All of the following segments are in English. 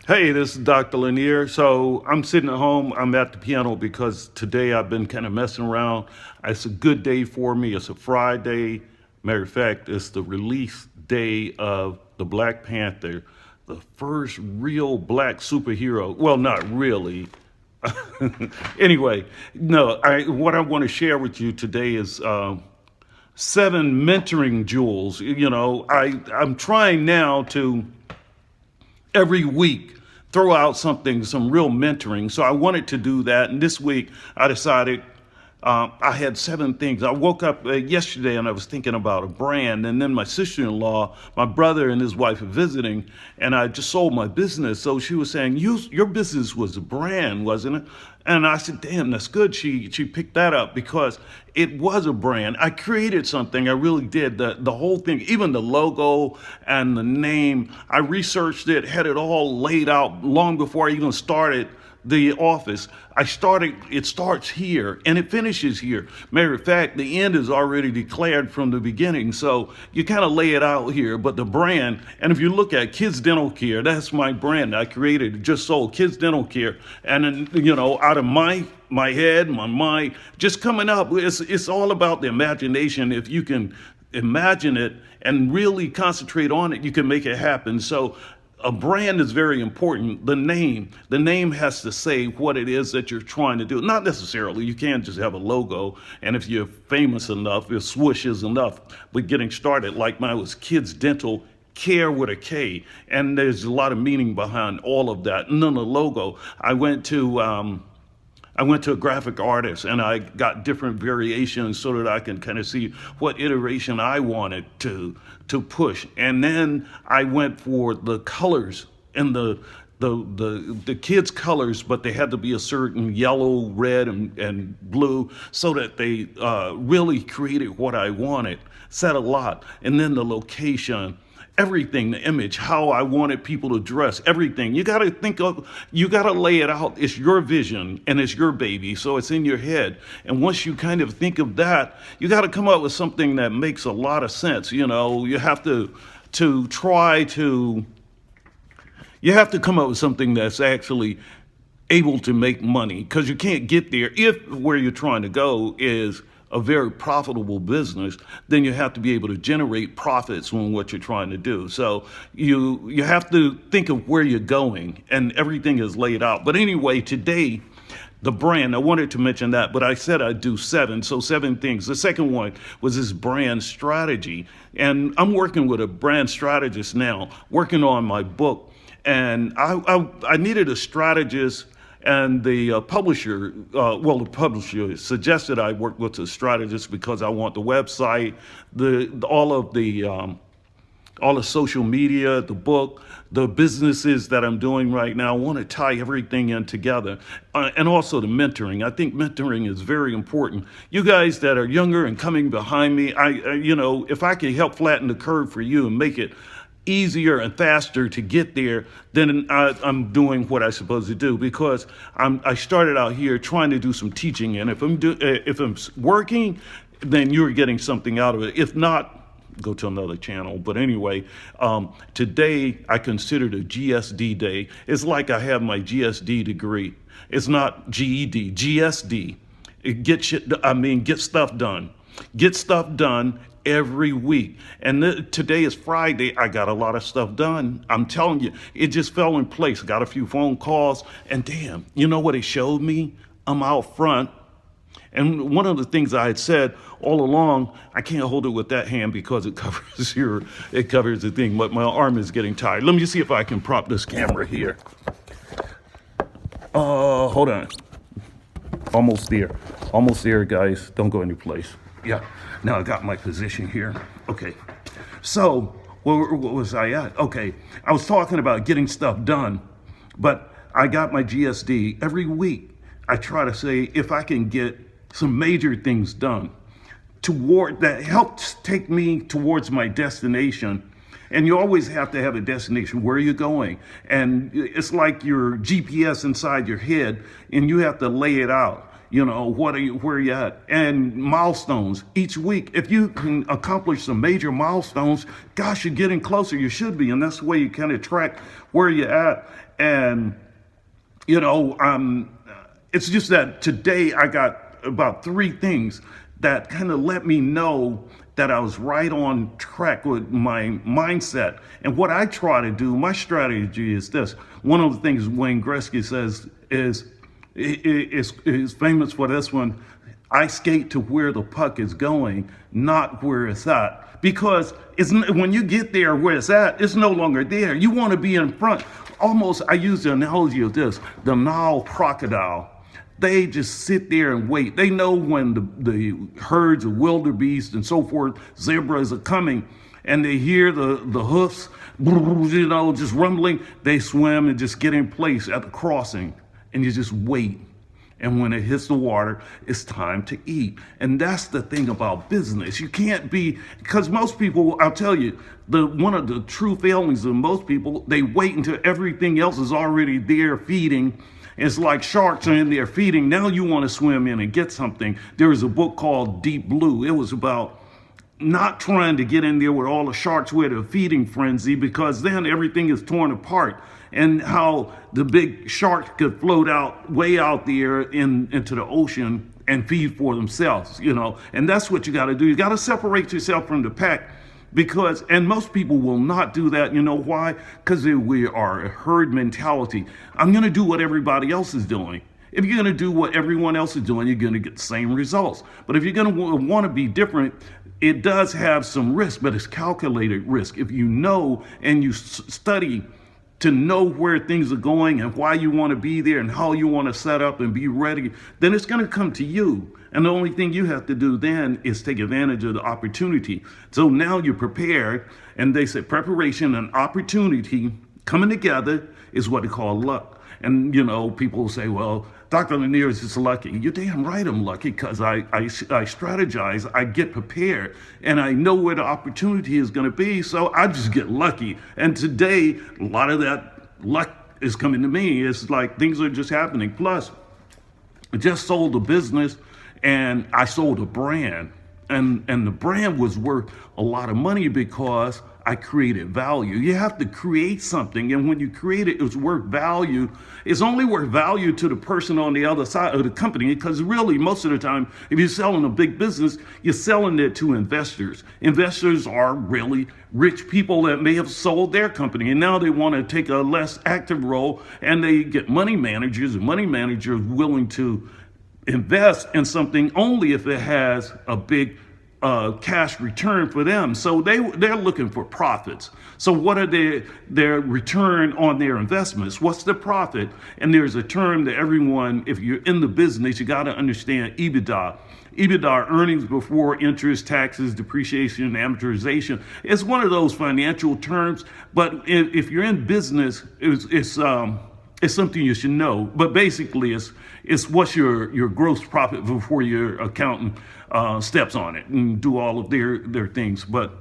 Hey, this is Dr. Lanier. So I'm sitting at home. I'm at the piano because today I've been kind of messing around. It's a good day for me. It's a Friday. Matter of fact, it's the release day of the Black Panther, the first real black superhero. Well, not really. Anyway, no. What I want to share with you today is seven mentoring jewels. I'm trying now to every week throw out something, some real mentoring. So I wanted to do that. And this week I decided I had seven things. I woke up yesterday and I was thinking about a brand. And then my sister-in-law, my brother and his wife are visiting, and I just sold my business. So she was saying, your business was a brand, wasn't it? And I said, damn, that's good. She picked that up because it was a brand. I created something. I really did. The whole thing, even the logo and the name, I researched it, had it all laid out long before I even started the office. It starts here and it finishes here. Matter of fact, the end is already declared from the beginning. So you kind of lay it out here, but the brand, and if you look at Kids Dental Care, that's my brand. I created, just sold Kids Dental Care. And then, out of my head, my mind, just coming up, it's all about the imagination. If you can imagine it and really concentrate on it, you can make it happen. So a brand is very important. The name has to say what it is that you're trying to do. Not necessarily, you can't just have a logo, and if you're famous enough, if swoosh is enough. But getting started, like mine was Kids Dental Care with a K, and there's a lot of meaning behind all of that. And then the logo, I went to a graphic artist and I got different variations so that I can kind of see what iteration I wanted to push. And then I went for the colors and the kids' colors, but they had to be a certain yellow, red, and blue so that they really created what I wanted. Said a lot. And then the location, everything, the image, how I wanted people to dress, everything. You got to lay it out. It's your vision and it's your baby, so it's in your head. And once you kind of think of that, you got to come up with something that makes a lot of sense. You have to come up with something that's actually able to make money, because you can't get there if where you're trying to go is a very profitable business. Then you have to be able to generate profits on what you're trying to do. So you have to think of where you're going, and everything is laid out. But anyway, today, the brand, I wanted to mention that, but I said I'd do seven, so seven things. The second one was this brand strategy. And I'm working with a brand strategist now, working on my book. And I needed a strategist, and the the publisher suggested I work with a strategist because I want the website, all the social media, the book, the businesses that I'm doing right now. I want to tie everything in together. And also the mentoring. I think mentoring is very important. You guys that are younger and coming behind me, if I can help flatten the curve for you and make it easier and faster to get there, then I'm doing what I'm supposed to do, because I started out here trying to do some teaching, and if I'm working, then you're getting something out of it. If not, go to another channel. But anyway, today I considered a GSD day. It's like I have my GSD degree. It's not GED, GSD. Get stuff done. Get stuff done every week. And today is Friday. I got a lot of stuff done. I'm telling you, it just fell in place. Got a few phone calls, and damn, you know what it showed me? I'm out front. And one of the things I had said all along, I can't hold it with that hand because it covers the thing, but my arm is getting tired. Let me see if I can prop this camera here. Hold on. Almost there, guys. Don't go anyplace. Yeah, now I got my position here. Okay, so what was I at? Okay, I was talking about getting stuff done, but I got my GSD. Every week I try to say, if I can get some major things done that helps take me towards my destination. And you always have to have a destination. Where are you going? And it's like your GPS inside your head, and you have to lay it out. Where are you at? And milestones each week. If you can accomplish some major milestones, gosh, you're getting closer. You should be. And that's the way you kind of track where you're at. And it's just that today I got about three things that kind of let me know that I was right on track with my mindset. And what I try to do, my strategy is this. One of the things Wayne Gretzky says is famous for this one. I skate to where the puck is going, not where it's at. Because when you get there where it's at, it's no longer there. You want to be in front. Almost, I use the analogy of this, the Nile crocodile. They just sit there and wait. They know when the herds of wildebeest and so forth, zebras are coming, and they hear the hoofs, just rumbling. They swim and just get in place at the crossing, and you just wait. And when it hits the water, it's time to eat. And that's the thing about business. You can't because most people, I'll tell you, one of the true failings of most people, they wait until everything else is already there feeding. It's like sharks are in there feeding. Now you want to swim in and get something. There was a book called Deep Blue. It was about not trying to get in there with all the sharks with a feeding frenzy, because then everything is torn apart. And how the big sharks could float out way out there into the ocean and feed for themselves, And that's what you got to do. You got to separate yourself from the pack, and most people will not do that. You know why? Because we are a herd mentality. I'm going to do what everybody else is doing. If you're going to do what everyone else is doing, you're going to get the same results. But if you're going to want to be different, it does have some risk, but it's calculated risk. If you know and you study to know where things are going and why you want to be there and how you want to set up and be ready, then it's going to come to you. And the only thing you have to do then is take advantage of the opportunity. So now you're prepared, and they say preparation and opportunity coming together is what they call luck. And, people will say, well, Dr. Lanier is just lucky. You're damn right I'm lucky, because I strategize, I get prepared, and I know where the opportunity is going to be, so I just get lucky. And today, a lot of that luck is coming to me. It's like things are just happening. Plus, I just sold a business, and I sold a brand. And the brand was worth a lot of money because I created value. You have to create something, and when you create it, it's worth value. It's only worth value to the person on the other side of the company, because really, most of the time, if you're selling a big business, you're selling it to investors. Investors are really rich people that may have sold their company, and now they want to take a less active role, and they get money managers, and money managers willing to invest in something only if it has a big cash return for them. So they're looking for profits. So what are their return on their investments? What's the profit? And there's a term that everyone, if you're in the business, you got to understand: EBITDA. EBITDA, earnings before interest, taxes, depreciation, and amortization. It's one of those financial terms, but if you're in business, it's something you should know. But basically, it's what's your gross profit before your accountant steps on it and do all of their things. But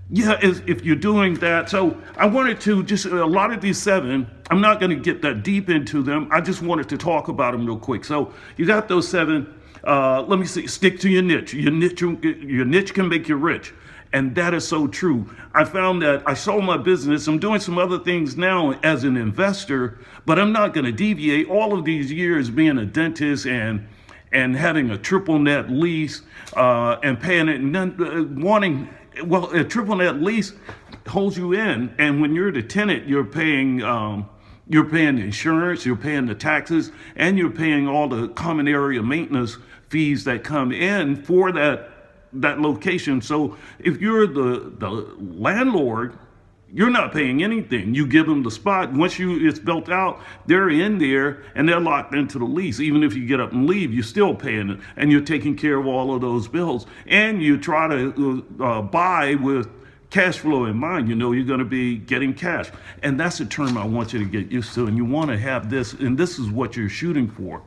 yeah, if you're doing that, so I wanted to just a lot of these 7. I'm not going to get that deep into them. I just wanted to talk about them real quick. So you got those 7. Let me see. Stick to your niche. Your niche can make you rich. And that is so true. I found that I sold my business. I'm doing some other things now as an investor, but I'm not going to deviate. All of these years being a dentist and having a triple net lease and paying it, and then a triple net lease holds you in. And when you're the tenant, you're paying the insurance, you're paying the taxes, and you're paying all the common area maintenance fees that come in for that location. So if you're the landlord, you're not paying anything. You give them the spot. Once it's built out, they're in there and they're locked into the lease. Even if you get up and leave, you're still paying it, and you're taking care of all of those bills. And you try to buy with cash flow in mind. You're going to be getting cash. And that's a term I want you to get used to. And you want to have this, and this is what you're shooting for: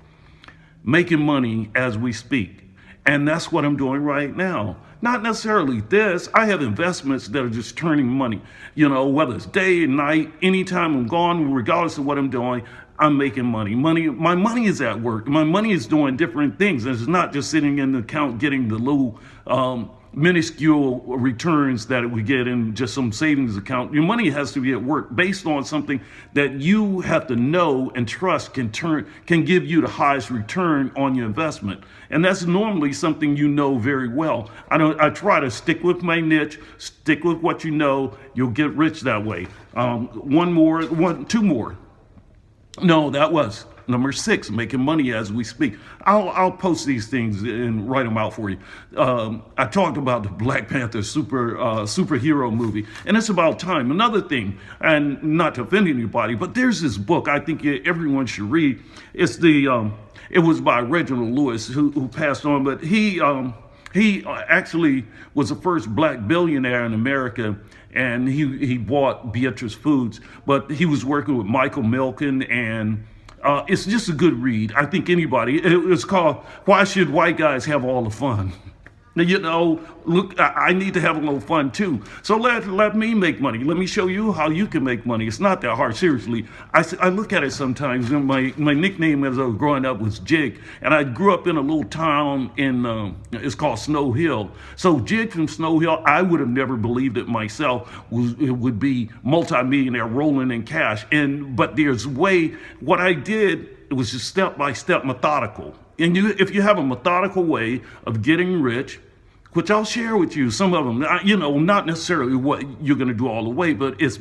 making money as we speak. And that's what I'm doing right now. Not necessarily this. I have investments that are just turning money. Whether it's day and night, anytime I'm gone, regardless of what I'm doing, I'm making money. My money is at work. My money is doing different things. It's not just sitting in the account getting the little minuscule returns that we get in just some savings account. Your money has to be at work based on something that you have to know and trust can give you the highest return on your investment. And that's normally something you know very well. I try to stick with my niche, stick with what you know. You'll get rich that way. Two more. No, that was number 6, making money as we speak. I'll post these things and write them out for you. I talked about the Black Panther superhero movie, and it's about time. Another thing, and not to offend anybody, but there's this book I think everyone should read. It was by Reginald Lewis, who passed on, but he actually was the first black billionaire in America, and he bought Beatrice Foods, but he was working with Michael Milken, and it's just a good read. I think it's called Why Should White Guys Have All the Fun? Look, I need to have a little fun too. So let me make money. Let me show you how you can make money. It's not that hard, seriously. I look at it sometimes, and my nickname as I was growing up was Jig, and I grew up in a little town it's called Snow Hill. So Jig from Snow Hill, I would have never believed it myself, it would be multimillionaire rolling in cash. But there's a way, what I did, it was just step-by-step methodical. And if you have a methodical way of getting rich, which I'll share with you, some of them, not necessarily what you're going to do all the way, but it's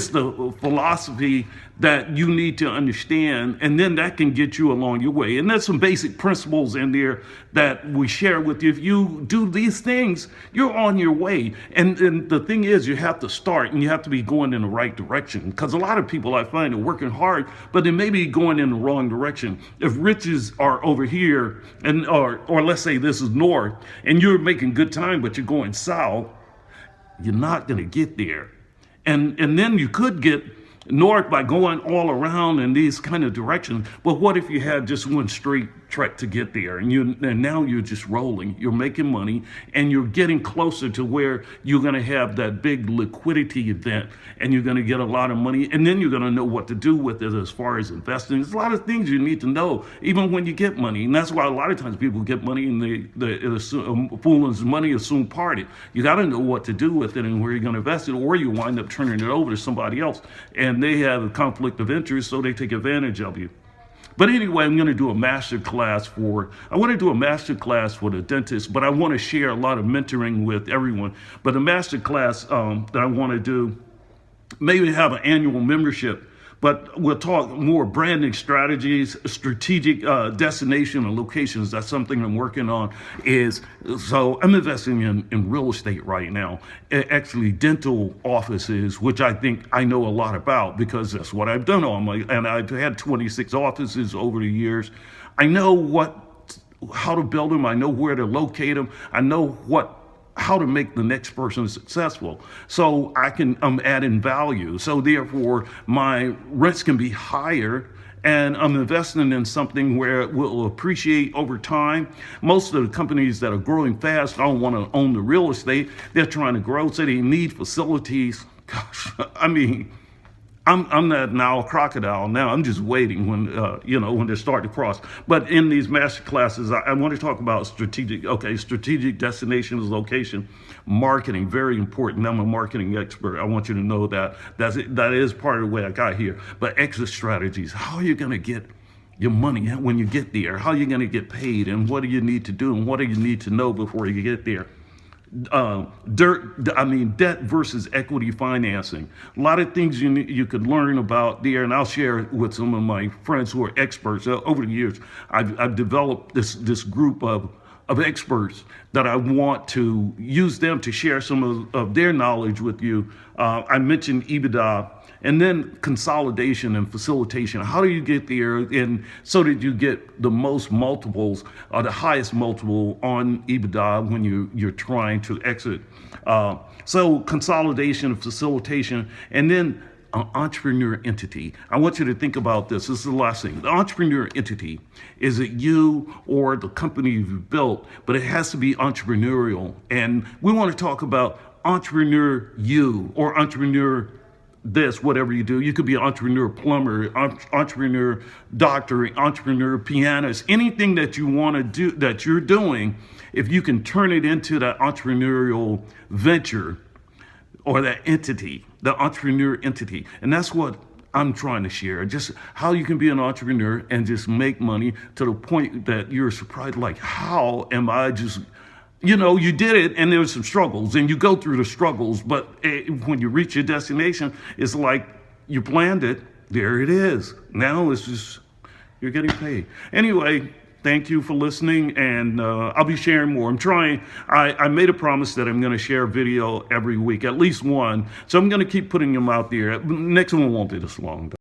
the philosophy that you need to understand, and then that can get you along your way. And there's some basic principles in there that we share with you. If you do these things, you're on your way. And the thing is, you have to start, and you have to be going in the right direction. Because a lot of people I find are working hard, but they may be going in the wrong direction. If riches are over here, or let's say this is north, and you're making good time, but you're going south, you're not going to get there. And then you could get north by going all around in these kind of directions. But what if you had just one straight trek to get there, and now you're just rolling, you're making money, and you're getting closer to where you're going to have that big liquidity event, and you're going to get a lot of money, and then you're going to know what to do with it as far as investing. There's a lot of things you need to know, even when you get money, and that's why a lot of times people get money and fool's money is soon parted. You got to know what to do with it and where you're going to invest it, or you wind up turning it over to somebody else, and they have a conflict of interest, so they take advantage of you. But anyway, I want to do a master class for the dentist, but I want to share a lot of mentoring with everyone. But the master class that I want to do, maybe have an annual membership, but we'll talk more branding strategies, strategic destination and locations. That's something I'm working on. So I'm investing in real estate right now, actually dental offices, which I think I know a lot about because that's what I've done and I've had 26 offices over the years. I know how to build them. I know where to locate them. I know how to make the next person successful. So I'm adding value. So therefore my rents can be higher, and I'm investing in something where it will appreciate over time. Most of the companies that are growing fast don't want to own the real estate. They're trying to grow, so they need facilities. Gosh, I mean, I'm not now a crocodile now. I'm just waiting when they start to cross. But in these master classes, I want to talk about strategic destinations, location, marketing, very important. I'm a marketing expert. I want you to know that that is part of the way I got here. But exit strategies, how are you going to get your money when you get there? How are you going to get paid? And what do you need to do? And what do you need to know before you get there? Debt versus equity financing. A lot of things you could learn about there, and I'll share with some of my friends who are experts. Over the years, I've developed this group of experts that I want to use them to share some of their knowledge with you. I mentioned EBITDA, and then consolidation and facilitation. How do you get there, and so that you get the most multiples, or the highest multiple on EBITDA when you're trying to exit. So consolidation and facilitation, and then an entrepreneur entity. I want you to think about this. This is the last thing. The entrepreneur entity, is it you or the company you've built? But it has to be entrepreneurial. And we want to talk about entrepreneur you or entrepreneur this, whatever you do. You could be an entrepreneur, plumber, entrepreneur, doctor, entrepreneur, pianist, anything that you want to do that you're doing. If you can turn it into that entrepreneurial venture or that entity, the entrepreneur entity. And that's what I'm trying to share. Just how you can be an entrepreneur and just make money to the point that you're surprised, like, how am I just, you did it and there was some struggles and you go through the struggles, but when you reach your destination, it's like you planned it. There it is. Now it's just, you're getting paid. Anyway, thank you for listening, and I'll be sharing more. I made a promise that I'm going to share a video every week, at least one. So I'm going to keep putting them out there. Next one won't be this long, though.